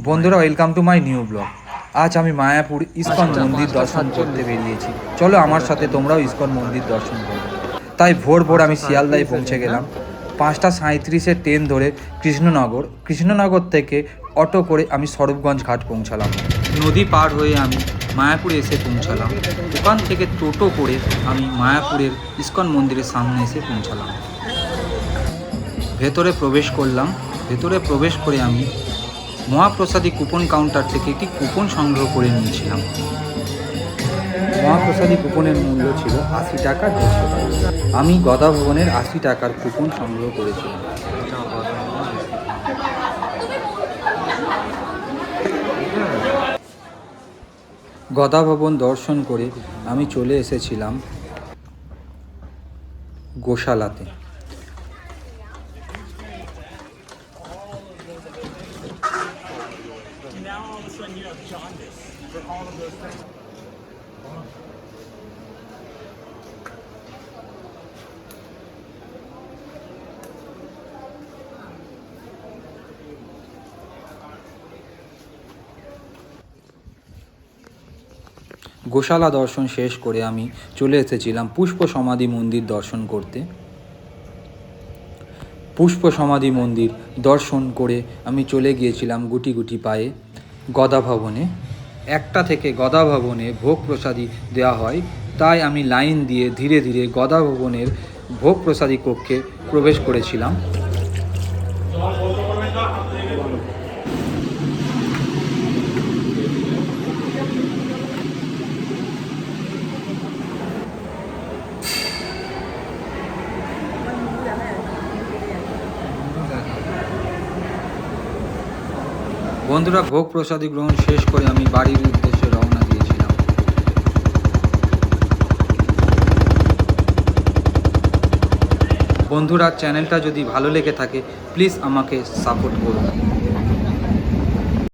বন্ধুরা, welcome to my new blog. আজ আমি মায়াপুর ইস্কন মন্দির দর্শন করতে বেরিয়েছি। চলো আমার সাথে তোমরাও ইস্কন মন্দির দর্শন করো। তাই ভোর ভোর আমি শিয়ালদায় পৌঁছে গেলাম। 5:37-এ ট্রেন ধরে কৃষ্ণনগর থেকে অটো করে আমি স্বরূপগঞ্জ ঘাট পৌঁছালাম। নদী পার হয়ে আমি মায়াপুরে এসে পৌঁছালাম। ওখান থেকে টোটো করে আমি মায়াপুরের ইস্কন মন্দিরের সামনে এসে পৌঁছালাম। ভেতরে প্রবেশ করলাম। ভেতরে প্রবেশ করে আমি মহাপ্রসাদী কুপন কাউন্টার থেকে একটি কুপন সংগ্রহ করে নিয়েছিলাম। মহাপ্রসাদী কুপনের মূল্য ছিল 80 টাকা 150 টাকা। আমি গদা ভবনের 80 টাকার কুপন সংগ্রহ করেছিলাম। গদা ভবন দর্শন করে আমি চলে এসেছিলাম গোশালাতে। গোশালা দর্শন শেষ করে আমি চলে এসেছিলাম পুষ্প সমাধি মন্দির দর্শন করতে। পুষ্প সমাধি মন্দির দর্শন করে আমি চলে গিয়েছিলাম গুটি গুটি পায়ে গদা ভবনে। 1টা থেকে গদা ভবনে ভোগ প্রসাদী দেওয়া হয়, তাই আমি লাইন দিয়ে ধীরে ধীরে গদা ভবনের ভোগ প্রসাদী কক্ষে প্রবেশ করেছিলাম। বন্ধুরা, ভোগ প্রসাদী গ্রহণ শেষ করে আমি বাড়ির উদ্দেশ্যে রওনা দিয়েছিলাম। বন্ধুরা, চ্যানেলটা যদি ভালো লেগে থাকে প্লিজ আমাকে সাপোর্ট করুন।